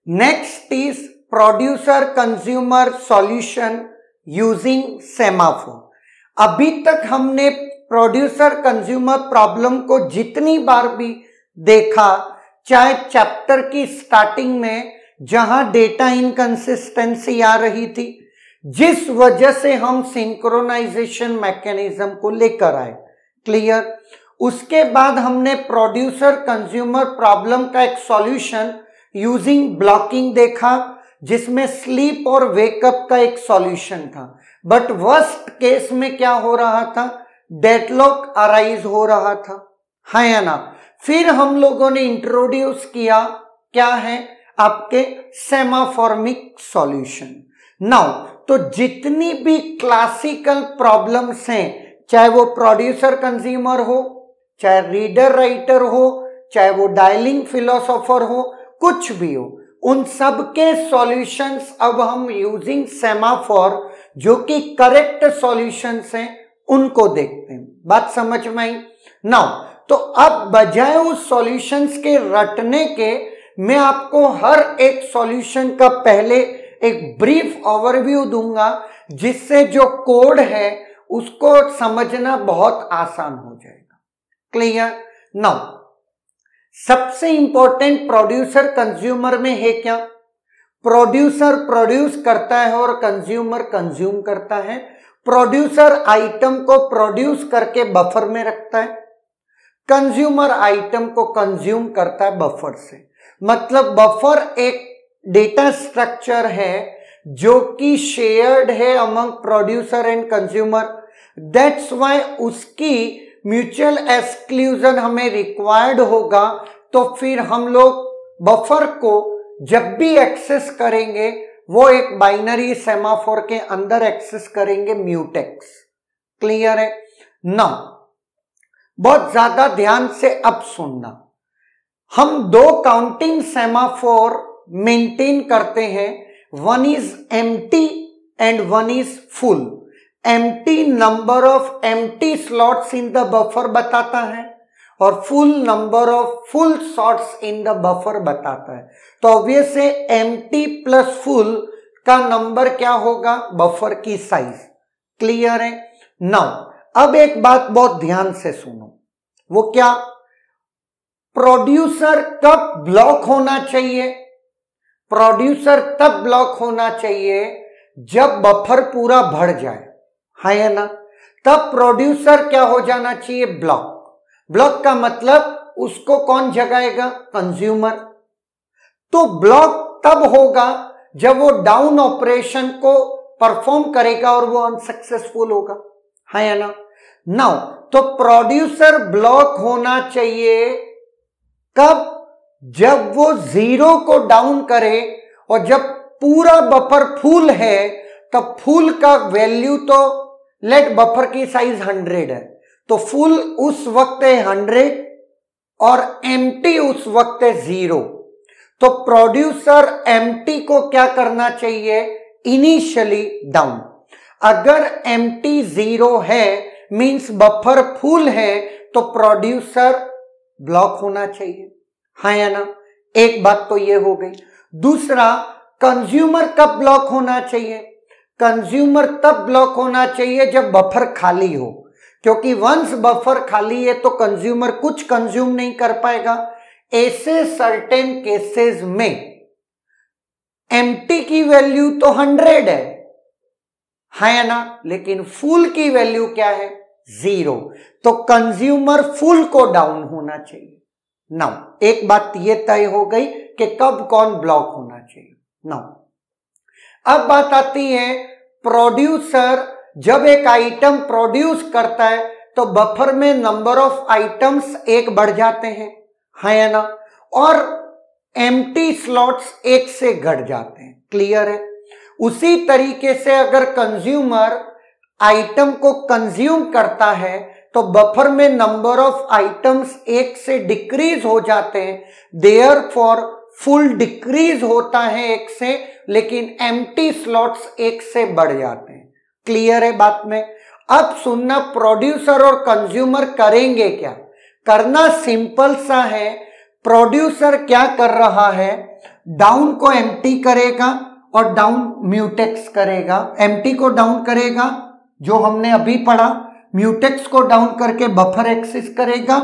Next is producer consumer solution using semaphore. अभी तक हमने प्रोड्यूसर कंज्यूमर प्रॉब्लम को जितनी बार भी देखा, चाहे चैप्टर की स्टार्टिंग में जहां डेटा इनकंसिस्टेंसी आ रही थी, जिस वजह से हम सिंक्रोनाइजेशन मैकेनिज्म को लेकर आए, क्लियर। उसके बाद हमने प्रोड्यूसर कंज्यूमर प्रॉब्लम का एक सॉल्यूशन यूजिंग ब्लॉकिंग देखा, जिसमें स्लीप और वेकअप का एक सॉल्यूशन था। बट वर्स्ट केस में क्या हो रहा था, डेडलॉक अराइज हो रहा था, है या ना। फिर हम लोगों ने इंट्रोड्यूस किया, क्या है आपके सेमाफॉर्मिक सॉल्यूशन। नाउ तो जितनी भी क्लासिकल प्रॉब्लम्स हैं, चाहे वो प्रोड्यूसर कंज्यूमर हो, चाहे रीडर राइटर हो, चाहे वो डायलिंग फिलोसोफर हो, कुछ भी हो, उन सब के सॉल्यूशंस अब हम यूजिंग सेमाफोर, जो कि करेक्ट सॉल्यूशंस हैं, उनको देखते हैं। बात समझ में आई। नाउ तो अब बजाय उस सॉल्यूशंस के रटने के, मैं आपको हर एक सॉल्यूशन का पहले एक ब्रीफ ओवरव्यू दूंगा, जिससे जो कोड है उसको समझना बहुत आसान हो जाएगा, क्लियर। नाउ सबसे इंपॉर्टेंट प्रोड्यूसर कंज्यूमर में है क्या, प्रोड्यूसर प्रोड्यूस करता है और कंज्यूमर कंज्यूम करता है। प्रोड्यूसर आइटम को प्रोड्यूस करके बफर में रखता है, कंज्यूमर आइटम को कंज्यूम करता है बफर से। मतलब बफर एक डेटा स्ट्रक्चर है जो कि शेयर्ड है among producer and consumer. That's why उसकी म्यूचुअल एक्सक्लूजन हमें रिक्वायर्ड होगा। तो फिर हम लोग बफर को जब भी एक्सेस करेंगे, वो एक बाइनरी सेमाफोर के अंदर एक्सेस करेंगे, म्यूटेक्स, क्लियर है ना। बहुत ज्यादा ध्यान से अब सुनना। हम दो काउंटिंग सेमाफोर मेंटेन करते हैं, one is empty and one is full. Empty number of empty slots in the buffer बताता है और full number of full slots in the buffer बताता है। तो ऑब्वियस है एम्प्टी प्लस फुल का नंबर क्या होगा, बफर की साइज, क्लियर है। नाउ अब एक बात बहुत ध्यान से सुनो, वो क्या, प्रोड्यूसर कब ब्लॉक होना चाहिए। प्रोड्यूसर तब ब्लॉक होना चाहिए जब बफर पूरा भर जाए, है या ना। तब प्रोड्यूसर क्या हो जाना चाहिए, ब्लॉक। ब्लॉक का मतलब उसको कौन जगाएगा, कंज्यूमर। तो ब्लॉक तब होगा जब वो डाउन ऑपरेशन को परफॉर्म करेगा और वो अनसक्सेसफुल होगा, है या ना। नाउ तो प्रोड्यूसर ब्लॉक होना चाहिए कब, जब वो 0 को डाउन करे और जब पूरा बफर फुल है, तब फुल का वैल्यू तो लेट बफर की साइज 100 है, तो फुल उस वक्त है 100 और एम्प्टी उस वक्त है 0। तो प्रोड्यूसर एम्प्टी को क्या करना चाहिए, इनिशियली डाउन। अगर एम्प्टी 0 है मींस बफर फुल है, तो प्रोड्यूसर ब्लॉक होना चाहिए, है या ना। एक बात तो ये हो गई। दूसरा, कंज्यूमर कब ब्लॉक होना चाहिए। कंज्यूमर तब ब्लॉक होना चाहिए जब बफर खाली हो, क्योंकि वंस बफर खाली है तो कंज्यूमर कुछ कंज्यूम नहीं कर पाएगा। ऐसे सर्टेन केसेस में एम्प्टी की वैल्यू तो 100 है ना, लेकिन फुल की वैल्यू क्या है, 0। तो कंज्यूमर फुल को डाउन होना चाहिए। नाउ एक बात ये तय हो गई कि कब कौन ब्लॉक होना चाहिए। नाउ अब बात आती है, प्रोड्यूसर जब एक आइटम प्रोड्यूस करता है तो बफर में नंबर ऑफ आइटम्स एक बढ़ जाते हैं, है या ना, और एम्प्टी स्लॉट्स एक से घट जाते हैं, क्लियर है। उसी तरीके से अगर कंज्यूमर आइटम को कंज्यूम करता है तो बफर में नंबर ऑफ आइटम्स एक से डिक्रीज हो जाते हैं, देयरफॉर फुल डिक्रीज होता है एक से, लेकिन एम्प्टी स्लॉट्स एक से बढ़ जाते हैं, क्लियर है बात में। अब सुनना, प्रोड्यूसर और कंज्यूमर करेंगे क्या, करना सिंपल सा है। प्रोड्यूसर क्या कर रहा है, डाउन को एम्प्टी करेगा और डाउन म्यूटेक्स करेगा। एम्प्टी को डाउन करेगा जो हमने अभी पढ़ा, म्यूटेक्स को डाउन करके बफर एक्सेस करेगा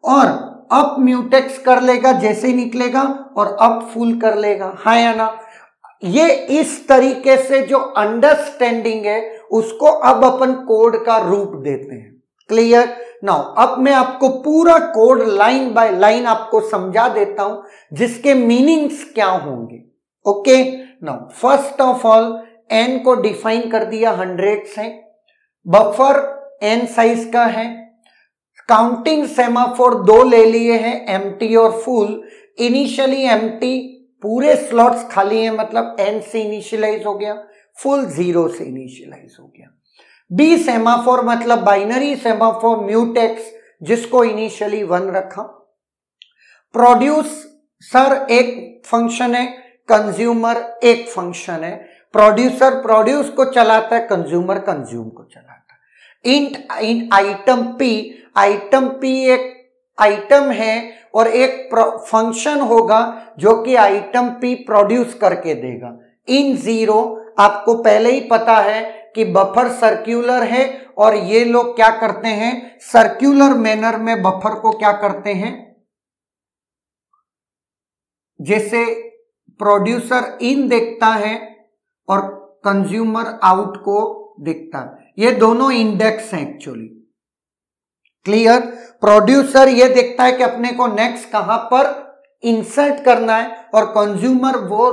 और अप म्यूटेक्स कर लेगा जैसे ही निकलेगा और अप फुल कर लेगा। हाँ या ना? ये इस तरीके से जो अंडरस्टैंडिंग है उसको अब अपन कोड का रूप देते हैं। क्लियर? नाउ अब मैं आपको पूरा कोड लाइन बाय लाइन आपको समझा देता हूं जिसके मीनिंग्स क्या होंगे। Okay, now first of all N को डिफाइन कर दिया 100 से, बफर एन साइज का है, काउंटिंग सेमाफोर 2 ले लिए हैं, एम्प्टी और फुल। इनिशियली एम्प्टी पूरे स्लॉट्स खाली हैं, मतलब एन से इनिशियलाइज हो गया, फुल 0 से इनिशियलाइज हो गया। बी सेमाफोर मतलब बाइनरी सेमाफोर म्यूटेक्स जिसको इनिशियली 1 रखा। प्रोड्यूसर एक फंक्शन है, कंज्यूमर एक फंक्शन है। प्रोड्यूसर प्रोड्यूस को चलाता है, कंज्यूमर कंज्यूम को चलाता है। इंट आइटम पी एक आइटम है और एक फंक्शन होगा जो कि आइटम पी प्रोड्यूस करके देगा। इन 0 आपको पहले ही पता है कि बफर सर्कुलर है और ये लोग क्या करते हैं, सर्कुलर मैनर में बफर को क्या करते हैं, जैसे प्रोड्यूसर इन देखता है और कंज्यूमर आउट को दिखता है। ये दोनों इंडेक्स हैं एक्चुअली। क्लियर? प्रोड्यूसर ये देखता है कि अपने को नेक्स्ट कहां पर इंसर्ट करना है और कंज्यूमर वो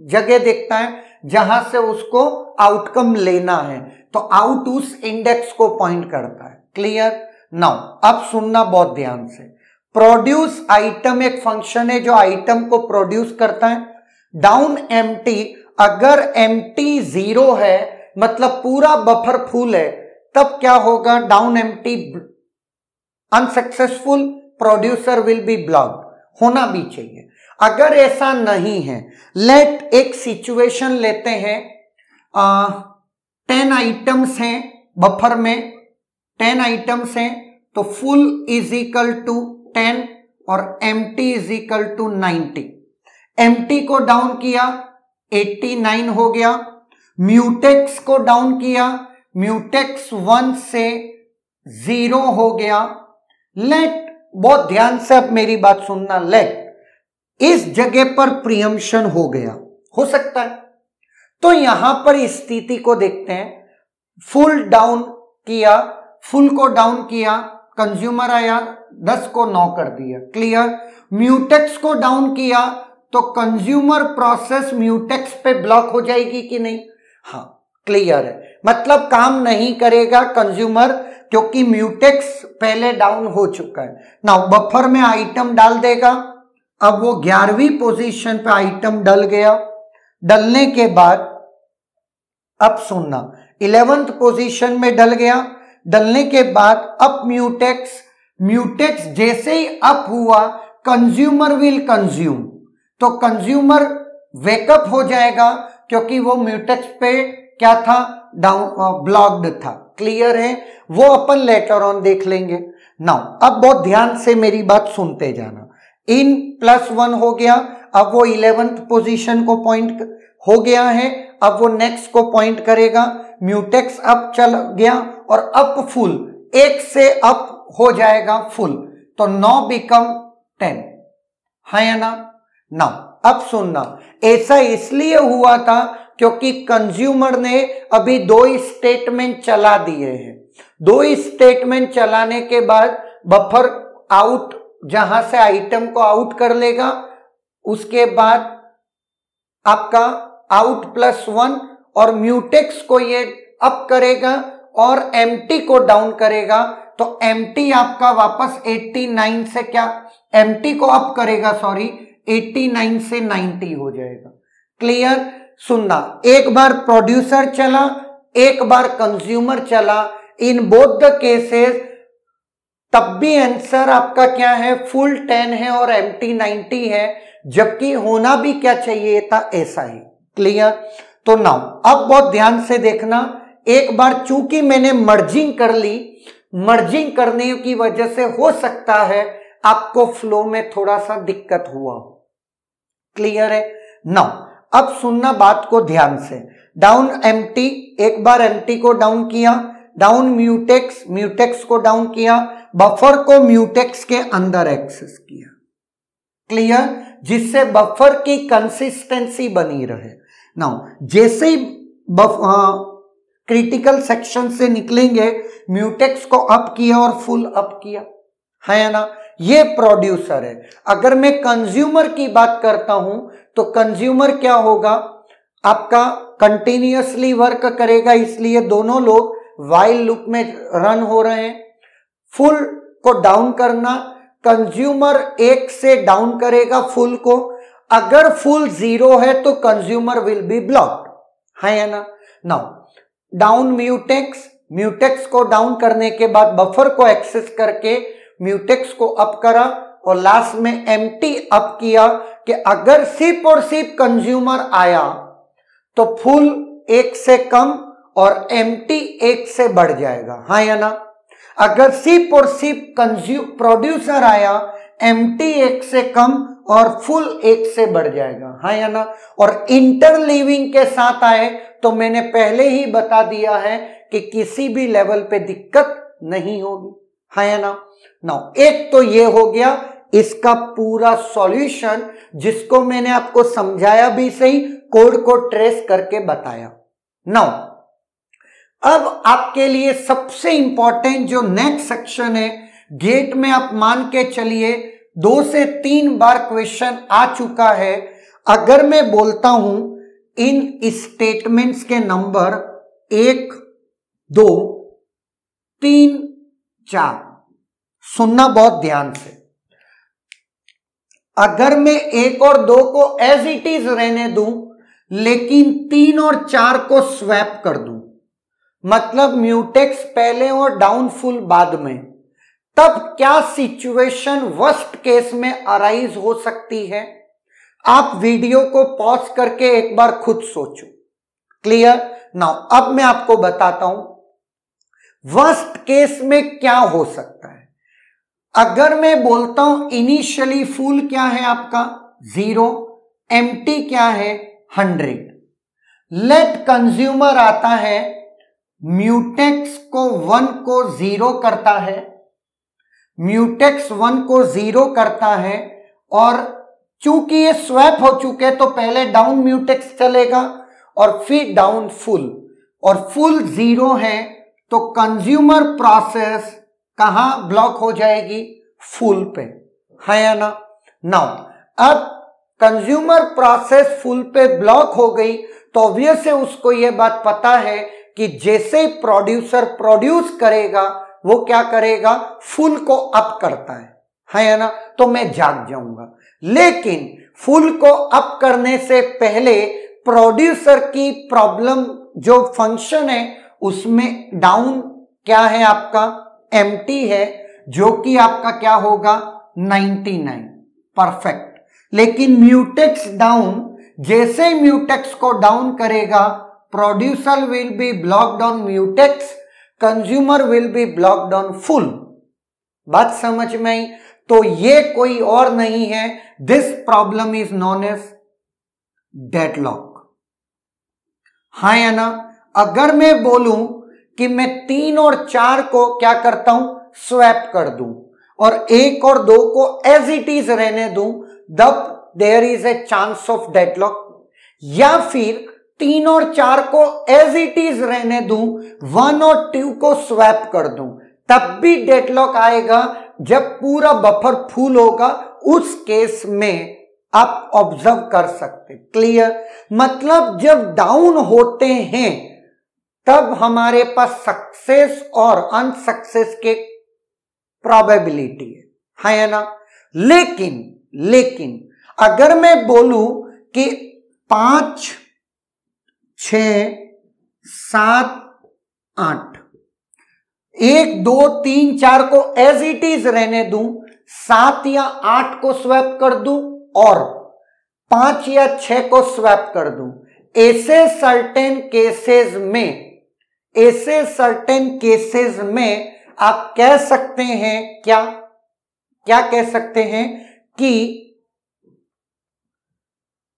जगह देखता है जहां से उसको आउटकम लेना है, तो आउट उस इंडेक्स को पॉइंट करता है। क्लियर? नाउ अब सुनना बहुत ध्यान से। प्रोड्यूस आइटम एक फंक्शन है जो आइटम को प्रोड्यूस करता है। डाउन एम्प्टी, अगर एम्प्टी 0 है मतलब पूरा बफर फुल है, तब क्या होगा, down empty unsuccessful, producer will be blocked, होना भी चाहिए। अगर ऐसा नहीं है, लेट एक सिचुएशन लेते हैं, 10 आइटम्स हैं बफर में, 10 आइटम्स हैं, तो फुल इज इक्वल टू 10 और empty is equal to 90। Empty को डाउन किया 89 हो गया, म्यूटेक्स को डाउन किया, म्यूटेक्स 1 से 0 हो गया। लेट, बहुत ध्यान से अब मेरी बात सुनना, लेट इस जगह पर प्रीएम्पशन हो गया, हो सकता है। तो यहां पर स्थिति को देखते हैं, फुल डाउन किया, फुल को डाउन किया, कंज्यूमर आया 10 को 9 कर दिया। क्लियर? म्यूटेक्स को डाउन किया तो कंज्यूमर प्रोसेस म्यूटेक्स पे ब्लॉक हो जाएगी कि नहीं? हाँ, क्लियर है, मतलब काम नहीं करेगा कंज्यूमर क्योंकि म्यूटेक्स पहले डाउन हो चुका है। नाउ बफर में आइटम डाल देगा, अब वो 11वीं पोजीशन पे आइटम डल गया। डलने के बाद अब सुनना, 11th पोजीशन में डल गया। डलने के बाद अप म्यूटेक्स जैसे ही अप हुआ, कंज्यूमर विल कंज्यूम, तो कंज्यूमर वेकअप हो जाएगा क्योंकि वो म्यूटेक्स पे क्या था, डाउन ब्लॉक्ड था। क्लियर है? वो अपन लेटर ऑन देख लेंगे। नाउ अब बहुत ध्यान से मेरी बात सुनते जाना। इन +1 हो गया, अब वो 11th पोजीशन को पॉइंट हो गया है, अब वो नेक्स्ट को पॉइंट करेगा। म्यूटेक्स अप चल गया और अप फुल, 1 से अप हो जाएगा फुल, तो 9 बिकम 10। है या ना? नाउ अब सुनना, ऐसा इसलिए हुआ था क्योंकि कंज्यूमर ने अभी 2 स्टेटमेंट चला दिए हैं। 2 स्टेटमेंट चलाने के बाद बफर आउट, जहां से आइटम को आउट कर लेगा, उसके बाद आपका आउट +1 और म्यूटेक्स को ये अप करेगा और एम्प्टी को डाउन करेगा, तो एम्प्टी आपका वापस 89 से क्या, एम्प्टी को अप करेगा, सॉरी 89 से 90 हो जाएगा। क्लियर? सुनना, एक बार प्रोड्यूसर चला, एक बार कंज्यूमर चला, इन बोथ द केसेस तब भी आंसर आपका क्या है, फुल 10 है और एम्प्टी 90 है, जबकि होना भी क्या चाहिए था, ऐसा ही। क्लियर? तो नाउ अब बहुत ध्यान से देखना, एक बार चूंकि मैंने मर्जिंग कर ली, मर्जिंग करने की वजह से हो सकता है आपको फ्लो में थोड़ा सा दिक्कत हुआ हो। क्लियर है? नाउ अब सुनना बात को ध्यान से। डाउन एम्प्टी, एक बार एम्प्टी को डाउन किया, डाउन म्यूटेक्स, म्यूटेक्स को डाउन किया, बफर को म्यूटेक्स के अंदर एक्सेस किया। क्लियर? जिससे बफर की कंसिस्टेंसी बनी रहे। नाउ जैसे ही क्रिटिकल सेक्शन से निकलेंगे, म्यूटेक्स को अप किया और फुल अप किया, है ना? ये प्रोड्यूसर है। अगर मैं कंज्यूमर की बात करता हूं तो कंज्यूमर क्या होगा? आपका कंटिन्यूअसली वर्क करेगा, इसलिए दोनों लोग व्हाइल लूप में रन हो रहे हैं। फुल को डाउन करना, कंज्यूमर 1 से डाउन करेगा फुल को। अगर फुल 0 है तो कंज्यूमर विल बी ब्लॉक्ड, है ना? नाउ डाउन म्यूटेक्स, म्यूटेक्स को डाउन करने के बाद बफर को एक्सेस करके म्यूटेक्स को अप करा और लास्ट में एम्प्टी अप किया कि अगर सिर्फ और सिर्फ कंज्यूमर आया तो फुल 1 से कम और एम्प्टी 1 से बढ़ जाएगा, हाँ या ना? अगर सिर्फ और सिर्फ प्रोड्यूसर आया, एम्प्टी 1 से कम और फुल 1 से बढ़ जाएगा, हाँ या ना? और इंटरलीविंग के साथ आए तो मैंने पहले ही बता दिया है कि किसी भी लेवल पे दिक्कत नहीं होगी, हाँ या ना? नाउ एक तो ये हो गया इसका पूरा सॉल्यूशन, जिसको मैंने आपको समझाया भी सही, कोड को ट्रेस करके बताया। नाउ अब आपके लिए सबसे इंपॉर्टेंट जो नेक्स्ट सेक्शन है, गेट में आप मान के चलिए 2 से 3 बार क्वेश्चन आ चुका है। अगर मैं बोलता हूं इन स्टेटमेंट्स के नंबर 1, 2, 3, 4, सुनना बहुत ध्यान से। अगर मैं 1 और 2 को एज इट इज रहने दूं, लेकिन 3 और 4 को स्वैप कर दूं, मतलब म्यूटेक्स पहले और डाउन फुल बाद में, तब क्या सिचुएशन वर्स्ट केस में अराइज हो सकती है? आप वीडियो को पॉज करके एक बार खुद सोचो। क्लियर? नाउ अब मैं आपको बताता हूं वर्स्ट केस में क्या हो सकता है। अगर मैं बोलता हूं इनिशियली फुल क्या है आपका 0, एम्प्टी क्या है 100, लेट कंज्यूमर आता है, म्यूटेक्स को 1 को 0 करता है, म्यूटेक्स 1 को 0 करता है, और चूंकि ये स्वैप हो चुके तो पहले डाउन म्यूटेक्स चलेगा और फिर डाउन फुल, और फुल 0 है तो कंज्यूमर प्रोसेस कहां ब्लॉक हो जाएगी? फुल पे, है या ना? नाउ अब कंज्यूमर प्रोसेस फुल पे ब्लॉक हो गई तो ऑब्वियस है उसको ये बात पता है कि जैसे प्रोड्यूसर प्रोड्यूस करेगा वो क्या करेगा? फुल को अप करता है या ना? तो मैं जाग जाऊंगा। लेकिन फुल को अप करने से पहले प्रोड्यूसर की प्रॉब्लम जो फंक्शन है उसमें डाउन क्या है आपका? एम्प्टी है, जो कि आपका क्या होगा? 99, परफेक्ट। लेकिन म्यूटेक्स डाउन, जैसे म्यूटेक्स को डाउन करेगा producer will be blocked on mutex, consumer will be blocked on full. बात समझ में आई? तो ये कोई और नहीं है, this problem is known as deadlock, हाँ या ना? अगर मैं बोलूं कि मैं 3 और 4 को क्या करता हूं? स्वैप कर दूं और 1 और 2 को एज इट इज रहने दूं, तब there is a chance of deadlock. या फिर 3 और 4 को एज इट इज रहने दूं, 1 और 2 को स्वैप कर दूं, तब भी डेडलॉक आएगा जब पूरा बफर फुल होगा। उस केस में आप ऑब्जर्व कर सकते। क्लियर? मतलब जब डाउन होते हैं तब हमारे पास सक्सेस और अनसक्सेस के प्रोबेबिलिटी है या ना? लेकिन अगर मैं बोलूं कि 5, 6, 7, 8, 1, 2, 3, 4 को एज इट इज रहने दूं, 7 या 8 को स्वैप कर दूं और 5 या 6 को स्वैप कर दूं, ऐसे सर्टेन केसेस में आप कह सकते हैं क्या क्या कह सकते हैं कि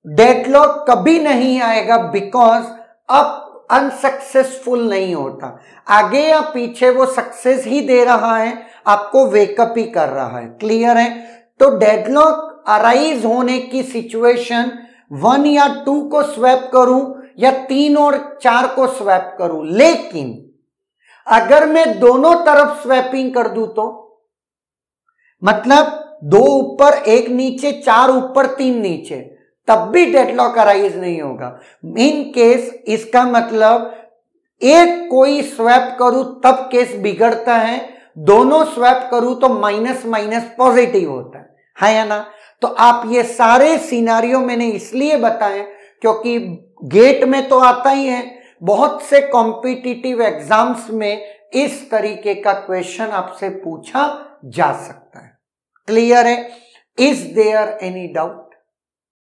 डेडलॉक कभी नहीं आएगा बिकॉज अब अनसक्सेसफुल नहीं होता, आगे या पीछे वो सक्सेस ही दे रहा है, आपको वेकअप ही कर रहा है। क्लियर है? तो डेडलॉक अराइज होने की सिचुएशन 1 या 2 को स्वैप करूं या 3 और 4 को स्वैप करूं, लेकिन अगर मैं दोनों तरफ स्वैपिंग कर दूं तो मतलब 2 ऊपर 1 नीचे, 4 ऊपर 3 नीचे, तब भी डेडलॉक अराइज नहीं होगा। इन केस इसका मतलब एक कोई स्वैप करूं तब केस बिगड़ता है, दोनों स्वैप करूं तो माइनस माइनस पॉजिटिव होता है या ना? तो आप ये सारे सिनारियो मैंने इसलिए बताए क्योंकि गेट में तो आता ही है, बहुत से कॉम्पिटिटिव एग्जाम्स में इस तरीके का क्वेश्चन आपसे पूछा जा सकता है। क्लियर है? Is there any doubt?